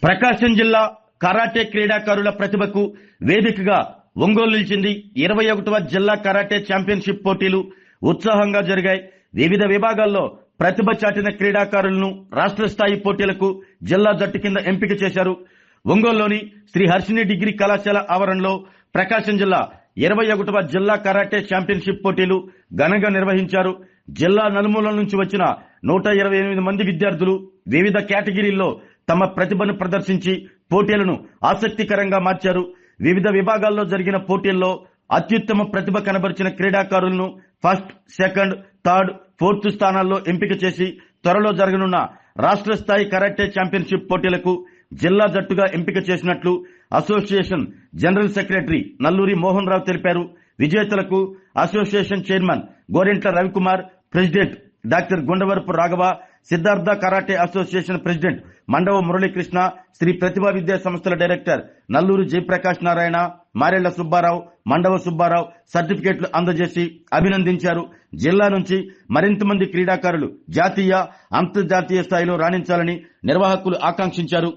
ప్రకాశం జిల్లా కరాటే క్రీడాకారుల ప్రతిభకు వేదికగా ఒంగోలు నిలిచింది. 21వ జిల్లా కరాటే ఛాంపియన్షిప్ పోటీలు ఉత్సాహంగా జరిగాయి. వివిధ విభాగాల్లో ప్రతిభ చాటిన క్రీడాకారులను రాష్ట్ర స్థాయి పోటీలకు జిల్లా జట్టు కింద ఎంపిక చేశారు. ఒంగోలులోని శ్రీ హర్షిని డిగ్రీ కళాశాల ఆవరణలో ప్రకాశం జిల్లా 21వ జిల్లా కరాటే ఛాంపియన్షిప్ పోటీలు ఘనంగా నిర్వహించారు. జిల్లా నలుమూలల నుంచి వచ్చిన 128 మంది విద్యార్థులు వివిధ కేటగిరీల్లో తమ ప్రతిభను ప్రదర్శించి పోటీలను ఆసక్తికరంగా మార్చారు. వివిధ విభాగాల్లో జరిగిన పోటీల్లో అత్యుత్తమ ప్రతిభ కనబరిచిన క్రీడాకారులను ఫస్ట్, సెకండ్, థర్డ్, ఫోర్త్ స్థానాల్లో ఎంపిక చేసి త్వరలో జరగనున్న రాష్ట్ర స్థాయి కరాటే ఛాంపియన్షిప్ పోటీలకు జిల్లా జట్టుగా ఎంపిక చేసినట్లు association general secretary Nalluri Mohan Rao తెలిపారు. విజేతలకు association chairman Gorantla Ravikumar, president doctor Gundavarapu Raghava, Siddhartha karate association president Mandava Muralikrishna, Sri Pratibha Vidya సంస్థల డైరెక్టర్ నల్లూరు జయప్రకాష్ నారాయణ, మారెళ్ల సుబ్బారావు, మండవ సుబ్బారావు సర్టిఫికెట్లు అందజేసి అభినందించారు. జిల్లా నుంచి మరింత మంది క్రీడాకారులు జాతీయ, అంతర్జాతీయ స్థాయిలో రాణించాలని నిర్వాహకులు ఆకాంక్షించారు.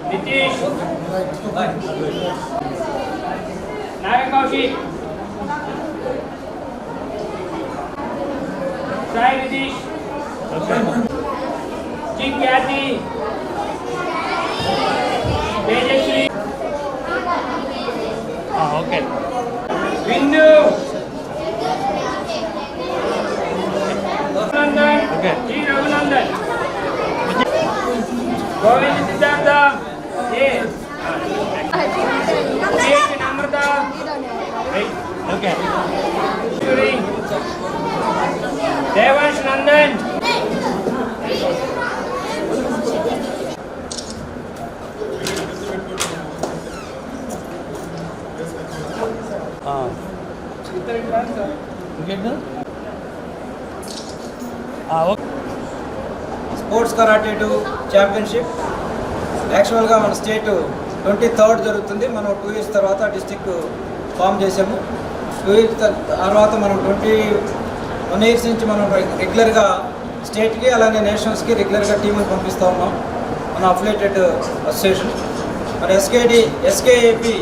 Nitish, Nayak Kaushik, Sai Nitish, G. Kathy, Tejashri, okay. Bindu, Raghulandan, okay. G. Raghulandan, Govind Siddhartha, A. Tejashwari, Devansh Nandan, sports karate 2 championship యాక్చువల్గా మన స్టేట్ 23rd జరుగుతుంది. మనం 2 years తర్వాత డిస్టిక్ ఫామ్ చేసాము. 2 years తర్వాత మనం 21 years నుంచి మనం రెగ్యులర్గా స్టేట్కి అలానే నేషనల్స్కి రెగ్యులర్గా టీములు పంపిస్తూ ఉన్నాం మన అఫిలియేటెడ్ అసోసియేషన్. మరి ఎస్కేఏపి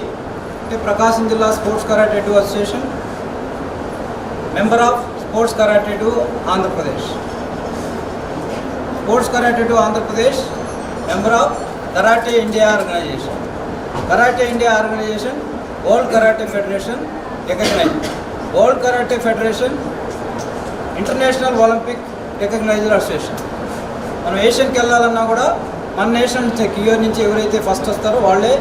అంటే ప్రకాశం జిల్లా sports karate 2 association, member of sports karate 2 Andhra Pradesh. Sports karate 2 Andhra Pradesh, member of karate India organization. Karate India organization world karate federation recognized. World karate federation international olympic recognized association. మనం ఏషియన్కి వెళ్ళాలన్నా కూడా మన నేషన్ క్యూఆర్ నుంచి ఎవరైతే ఫస్ట్ వస్తారో వాళ్ళే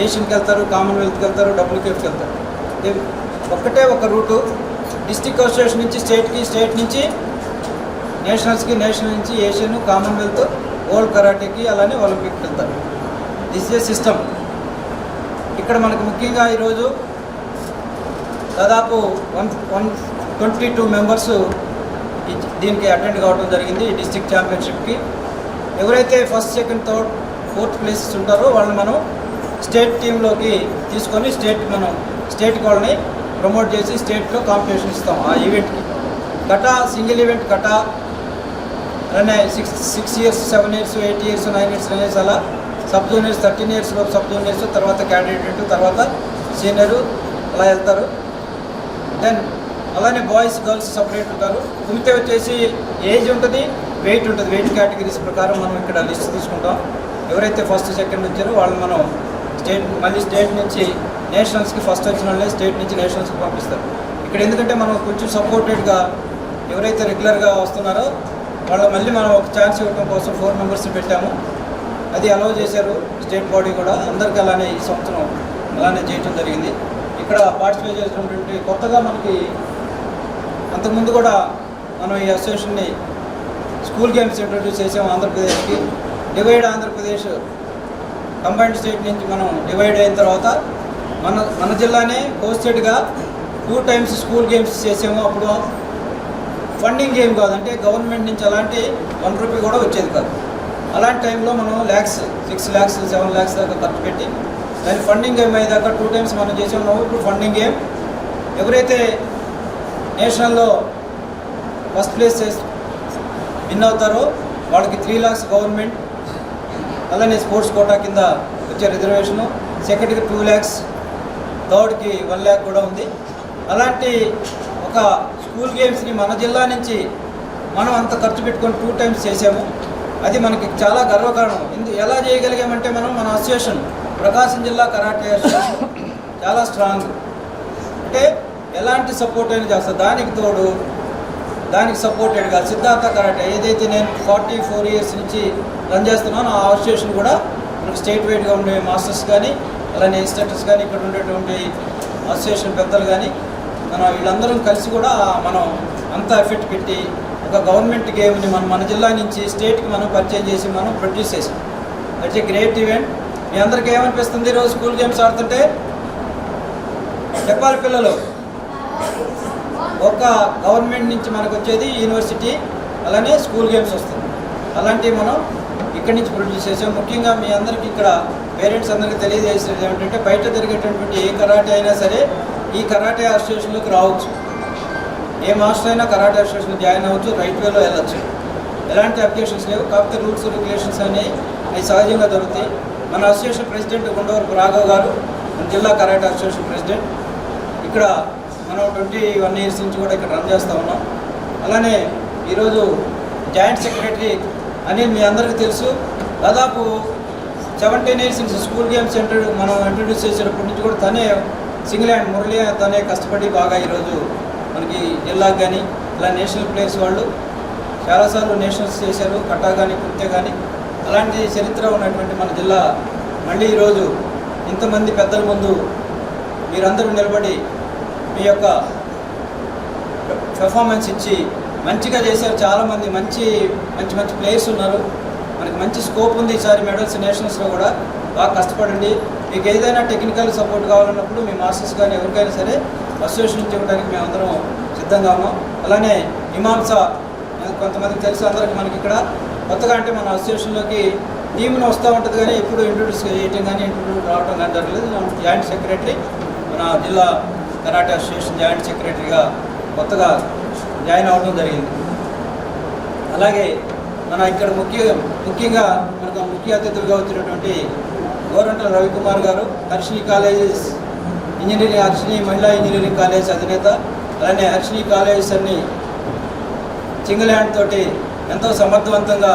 ఏషియన్కి వెళ్తారు, కామన్వెల్త్కి వెళ్తారు, డబ్ల్యూకేఎఫ్కి వెళ్తారు. ఒక్కటే ఒక రూటు డిస్టిక్ అసోసియేషన్ నుంచి స్టేట్కి, స్టేట్ నుంచి నేషనల్స్కి, నేషనల్ నుంచి ఏషియన్, కామన్వెల్త్, వరల్డ్ కరాటేకి అలానే ఒలింపిక్కి వెళ్తారు. This is a system. ఇక్కడ మనకు ముఖ్యంగా ఈరోజు దాదాపు 122 మెంబర్స్ దీనికి అటెండ్ కావడం జరిగింది. ఈ డిస్టిక్ ఛాంపియన్షిప్కి ఎవరైతే first, second, third, fourth places ఉంటారో వాళ్ళని మనం స్టేట్ టీంలోకి తీసుకొని స్టేట్ వాళ్ళని ప్రమోట్ చేసి స్టేట్లో కాంపిటీషన్ ఇస్తాం ఆ ఈవెంట్కి. కటా సింగిల్ ఈవెంట్ కటా అలానే 6 years, 7 years, 8 years, 9 years, 10 years అలా సబ్ జూనియర్స్ 13 years లోపు సబ్ జూనియర్స్, తర్వాత క్యాడిడేట్, తర్వాత సీనియరు అలా వెళ్తారు. దెన్ అలానే బాయ్స్, గర్ల్స్ సపరేట్ ఉంటారు. కుమితే వచ్చేసి ఏజ్ ఉంటుంది, వెయిట్ ఉంటుంది. వెయిట్ కేటగిరీస్ ప్రకారం మనం ఇక్కడ లిస్ట్ తీసుకుంటాం. ఎవరైతే ఫస్ట్, సెకండ్ వచ్చారో వాళ్ళు మనం మళ్ళీ స్టేట్ నుంచి నేషనల్స్కి ఫస్ట్ వచ్చిన వాళ్ళని స్టేట్ నుంచి నేషనల్స్కి పంపిస్తారు. ఇక్కడ ఎందుకంటే మనం కొంచెం సపోర్టెడ్గా ఎవరైతే రెగ్యులర్గా వస్తున్నారో వాళ్ళు మళ్ళీ మనం ఒక ఛాన్స్ ఇవ్వడం కోసం 4 members పెట్టాము. అది అలౌ చేశారు స్టేట్ బాడీ కూడా. అందరికీ అలానే ఈ సంవత్సరం అలానే చేయడం జరిగింది. ఇక్కడ పార్టిసిపేట్ చేసినటువంటి కొత్తగా మనకి అంతకుముందు కూడా మనం ఈ అసోసియేషన్ని స్కూల్ గేమ్స్ ఇంట్రొడ్యూస్ చేసాము ఆంధ్రప్రదేశ్కి. డివైడ్ ఆంధ్రప్రదేశ్ కంబైన్డ్ స్టేట్ నుంచి మనం డివైడ్ అయిన తర్వాత మన జిల్లానే హోస్టెడ్గా 2 times స్కూల్ గేమ్స్ చేసాము. అప్పుడు ఫండింగ్ గేమ్ కాదు, అంటే గవర్నమెంట్ నుంచి అలాంటి 1 rupee కూడా వచ్చేది కాదు. అలాంటి టైంలో మనం 6 lakhs 7 lakhs దాకా ఖర్చు పెట్టి దాని ఫండింగ్ గేమ్ అయ్యేదాకా 2 times మనం చేసాము. ఇప్పుడు ఫండింగ్ గేమ్ ఎవరైతే నేషనల్లో ఫస్ట్ ప్లేస్ విన్ అవుతారో వాళ్ళకి 3 lakhs గవర్నమెంట్, అలానే స్పోర్ట్స్ కోటా కింద వచ్చే రిజర్వేషను, సెకండ్కి 2 lakhs, థర్డ్కి 1 lakh కూడా ఉంది. అలాంటి ఒక స్కూల్ గేమ్స్ని మన జిల్లా నుంచి మనం అంత ఖర్చు పెట్టుకొని 2 times చేసాము. అది మనకి చాలా గర్వకారణం. ఎలా చేయగలిగామంటే మన అసోసియేషన్ ప్రకాశం జిల్లా కరాటే అసోసియేషన్ చాలా స్ట్రాంగ్. అంటే ఎలాంటి సపోర్ట్ అయినా చేస్తారు. దానికి సపోర్టెడ్గా సిద్ధార్థ కరాటే ఏదైతే నేను 44 years నుంచి రన్ చేస్తున్నానో ఆ అసోసియేషన్ కూడా మనకు స్టేట్ వైడ్గా ఉండే మాస్టర్స్ కానీ అలానే ఇన్స్ట్రక్టర్స్ కానీ ఇక్కడ ఉండేటువంటి అసోసియేషన్ పెద్దలు కానీ వీళ్ళందరం కలిసి కూడా మనం అంతా ఎఫెక్ట్ పెట్టి ఒక గవర్నమెంట్ గేమ్ని మన జిల్లా నుంచి స్టేట్కి మనం పరిచయం చేసి మనం ప్రొడ్యూస్ చేసాం. That's a great event. మీ అందరికీ ఏమనిపిస్తుంది ఈరోజు స్కూల్ గేమ్స్ ఆడుతుంటే? చెప్పాలి పిల్లలు. ఒక గవర్నమెంట్ నుంచి మనకు వచ్చేది యూనివర్సిటీ, అలానే స్కూల్ గేమ్స్ వస్తుంది. అలాంటివి మనం ఇక్కడి నుంచి ప్రొడ్యూస్ చేసాం. ముఖ్యంగా మీ అందరికీ ఇక్కడ పేరెంట్స్ అందరికీ తెలియజేసేది ఏమిటంటే బయట జరిగేటటువంటి ఏ కరాటే అయినా సరే ఈ కరాటే అసోసియేషన్లోకి రావచ్చు. ఏ మాస్టర్ అయినా కరాటే అసోసియేషన్లో జాయిన్ అవ్వచ్చు, రైట్ వేలో వెళ్ళచ్చు. ఎలాంటి అబ్జెక్షన్స్ లేవు. కాకపోతే రూల్స్ రెగ్యులేషన్స్ అవి సహజంగా దొరుకుతాయి. మన అసోసియేషన్ ప్రెసిడెంట్ గుండవరపు రాఘవ్ గారు, మన జిల్లా కరాటే అసోసియేషన్ ప్రెసిడెంట్. ఇక్కడ మనం 21 years నుంచి కూడా ఇక్కడ రన్ చేస్తూ ఉన్నాం. అలానే ఈరోజు జాయింట్ సెక్రటరీ అనిల్, మీ అందరికీ తెలుసు. దాదాపు 17 years నుంచి స్కూల్ గేమ్స్ మనం ఇంట్రడ్యూస్ చేసేటప్పటి నుంచి కూడా తనే సింగిల్ హ్యాండ్ మురళి తనే కష్టపడి బాగా ఈరోజు మనకి జిల్లాకు కానీ ఇలా నేషనల్ ప్లేయర్స్ వాళ్ళు చాలాసార్లు నేషనల్స్ చేశారు. కట్టా కానీ కుర్తే కానీ అలాంటి చరిత్ర ఉన్నటువంటి మన జిల్లా మళ్ళీ ఈరోజు ఇంతమంది పెద్దల ముందు మీరందరూ నిలబడి మీ యొక్క పెర్ఫార్మెన్స్ ఇచ్చి మంచిగా చేశారు. చాలామంది మంచి ప్లేయర్స్ ఉన్నారు. మనకి మంచి స్కోప్ ఉంది ఈసారి మెడల్స్ నేషనల్స్లో కూడా. బాగా కష్టపడండి. మీకు ఏదైనా టెక్నికల్ సపోర్ట్ కావాలన్నప్పుడు మీ మాస్టర్స్ కానీ ఎవరికైనా సరే అసోసియేషన్ నుంచి ఇవ్వడానికి మేమందరం సిద్ధంగా ఉన్నాం. అలానే మీమాంస కొంతమందికి తెలుసు, అందరికి మనకి ఇక్కడ కొత్తగా అంటే మన అసోసియేషన్లోకి టీంను వస్తూ ఉంటుంది కానీ ఎప్పుడు ఇంట్రొడ్యూస్ చేయటం కానీ ఇంట్రొడ్యూస్ రావడం కానీ జరగలేదు. జాయింట్ సెక్రటరీ, మన జిల్లా కరాటే అసోసియేషన్ జాయింట్ సెక్రటరీగా కొత్తగా జాయిన్ అవ్వడం జరిగింది. అలాగే మన ఇక్కడ ముఖ్యంగా మనకు ముఖ్య అతిథులుగా వచ్చినటువంటి గోరంట్ల రవికుమార్ గారు, హర్షిని కాలేజెస్ హర్షిని మహిళా ఇంజనీరింగ్ కాలేజ్ అధినేత. అలానే హర్షిని కాలేజెస్ అన్ని సింగిల్ హ్యాండ్ తోటి ఎంతో సమర్థవంతంగా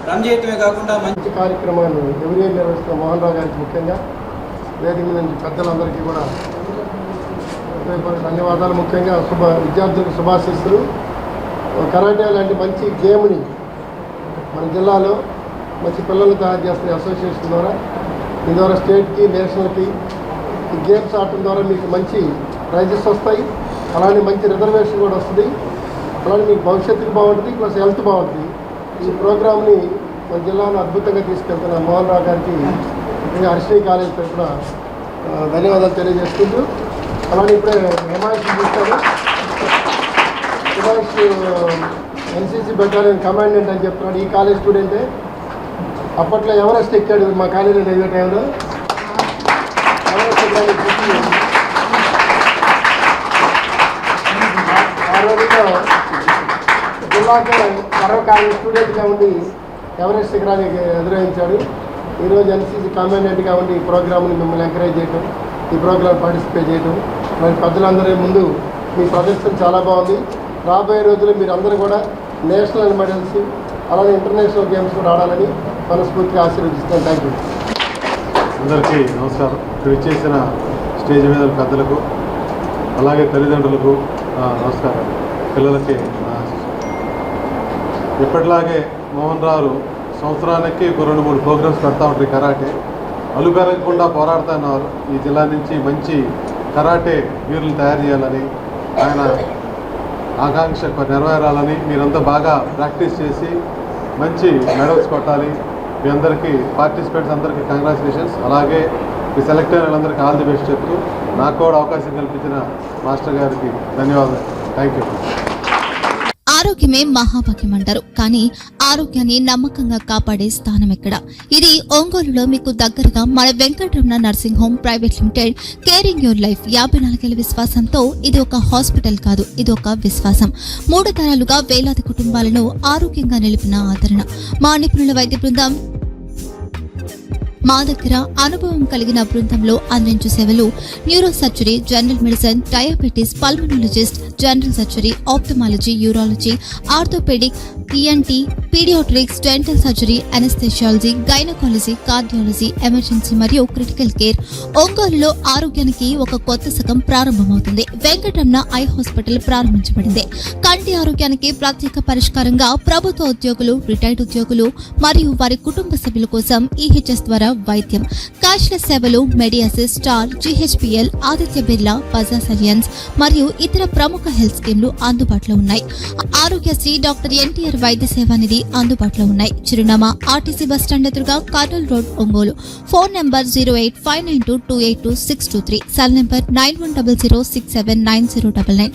రన్ చేయటమే కాకుండా మంచి కార్యక్రమాలు ఎవరి నిర్వహిస్తున్న మోహన్ రావు గారికి ముఖ్యంగా వేదిక నుంచి పెద్దలందరికీ కూడా ధన్యవాదాలు. ముఖ్యంగా విద్యార్థులకు శుభాశిస్తులు. కరాటే లాంటి మంచి గేమ్ని మన జిల్లాలో మంచి పిల్లలు తయారు చేస్తున్న అసోసియేషన్ ద్వారా దీని ద్వారా స్టేట్కి నేషనల్కి ఈ గేమ్స్ ఆడటం ద్వారా మీకు మంచి ప్రైజెస్ వస్తాయి. అలానే మంచి రిజర్వేషన్ కూడా వస్తుంది. అలానే మీకు భవిష్యత్తుకు బాగుంటుంది, ప్లస్ హెల్త్ బాగుంటుంది. ఈ ప్రోగ్రామ్ని మన జిల్లాలో అద్భుతంగా తీసుకెళ్తున్న మోహన్ రావు గారికి ముఖ్యంగా హర్షిని కాలేజ్ తరఫున ధన్యవాదాలు తెలియజేసుకుంటూ, అలానే ఇప్పుడే హిమాంశ్ చూస్తాను. హిమాంశ్ ఎన్సీసీ బెటాలియన్ కమాండెంట్ అని చెప్తున్నాడు. ఈ కాలేజ్ స్టూడెంటే. అప్పట్లో ఎవరెస్ట్ ఎక్కాడు మా కాలేజీలో చదివే టైంలో. ఎవరెస్ట్ ఎక్కాడు. ఆ రోజుల్లో జిల్లాకే గర్వకార్య స్టూడెంట్గా ఉండి ఎవరెస్ట్ శిఖరాన్ని అధిరోహించాడు. ఈరోజు ఎన్సీసీ కమాండెంట్గా ఉండి ఈ ప్రోగ్రామ్ని మిమ్మల్ని ఎంకరేజ్ చేయటం, ఈ ప్రోగ్రామ్ పార్టిసిపేట్ చేయటం, మరి పెద్దలందరి ముందు మీ ప్రదర్శన చాలా బాగుంది. రాబోయే రోజుల్లో మీరు అందరూ కూడా నేషనల్ మెడల్స్ అలానే ఇంటర్నేషనల్ గేమ్స్ కూడా ఆడాలని మనస్ఫూర్తిగా ఆశీర్వదిస్తున్నాను. Thank you. అందరికీ నమస్కారం. ఇక్కడ ఇచ్చేసిన స్టేజ్ మీద పెద్దలకు అలాగే తల్లిదండ్రులకు నమస్కారం. పిల్లలకి ఎప్పటిలాగే మోహన్ రావు సంవత్సరానికి 2-3 ప్రోగ్రామ్స్ పెడతా ఉంటారు. కరాటే అలుపెరగకుండా పోరాడుతున్నారు. ఈ జిల్లా నుంచి మంచి కరాటే వీరులు తయారు చేయాలని ఆయన ఆకాంక్ష నెరవేరాలని మీరంతా బాగా ప్రాక్టీస్ చేసి మంచి మెడల్స్ కొట్టాలి. మీ అందరికీ పార్టిసిపేట్స్ అందరికీ కంగ్రాచులేషన్స్. అలాగే ఈ సెలెక్ట్ అయిన వాళ్ళందరికీ ఆల్ ది బెస్ట్ చెప్తూ నాకు కూడా అవకాశం కల్పించిన మాస్టర్ గారికి ధన్యవాదాలు. Thank you. ఆరోగ్యమే మహాభాగ్యం అంటారు, కానీ ఆరోగ్యాన్ని నమ్మకంగా కాపాడే స్థానం ఎక్కడ? ఇది ఒంగోలులో మీకు దగ్గరగా మన Venkataramana nursing home private limited. Caring your life 54 ఏళ్ల విశ్వాసంతో ఇది ఒక హాస్పిటల్ కాదు, ఇది ఒక విశ్వాసం. 3 తరాలుగా వేలాది కుటుంబాలను ఆరోగ్యంగా నిలిపిన ఆదరణ. మా నిపుణుల వైద్య బృందం మా దగ్గర అనుభవం కలిగిన బృందంలో అందించే సేవలు neuro surgery, general medicine, diabetes, pulmonologist, general surgery, ophthalmology, urology, orthopaedic, ENT, paediatrics, dental surgery, anaesthesiology, gynaecology, cardiology, emergency మరియు క్రిటికల్ కేర్. ఒంగోలులో ఆరోగ్యానికి ఒక కొత్త శకం ప్రారంభమవుతుంది. వెంకటరమణ ఐ హాస్పిటల్ ప్రారంభించబడింది. కంటి ఆరోగ్యానికి ప్రత్యేక పరిష్కారంగా ప్రభుత్వ ఉద్యోగులు, రిటైర్డ్ ఉద్యోగులు మరియు వారి కుటుంబ సభ్యుల కోసం EHS ద్వారా వైద్యం, క్యాష్లెస్ సేవలు, Medi Assist, Star, GHPL, Aditya Birla, Bajaj Allianz మరియు ఇతర ప్రముఖ హెల్త్ స్కీమ్లు అందుబాటులో ఉన్నాయి. ఆరోగ్యశ్రీ, డాక్టర్ NTR వైద్య సేవా నిధి అందుబాటులో ఉన్నాయి. చిరునామా RTC బస్టాండ్ ఎదురుగా, Kurnool road, Ongole. Phone number 08592282623, cell number 9100679099,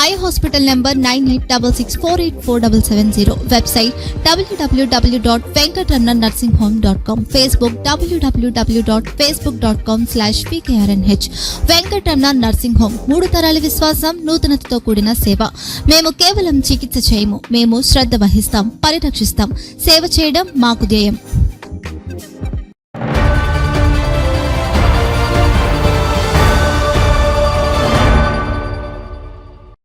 eye hospital number 9866484770, website www.venkatramanarsinghome.com, Facebook www.facebook.com/VKRNH. Venkataramana nursing home, 3 తరాల విశ్వాసం, నూతనతతో కూడిన సేవ. మేము కేవలం చికిత్స చేయము, మేము శ్రద్ధ వహిస్తాం, పరిరక్షిస్తాం. సేవ చేయడం మాకు ధ్యేయం.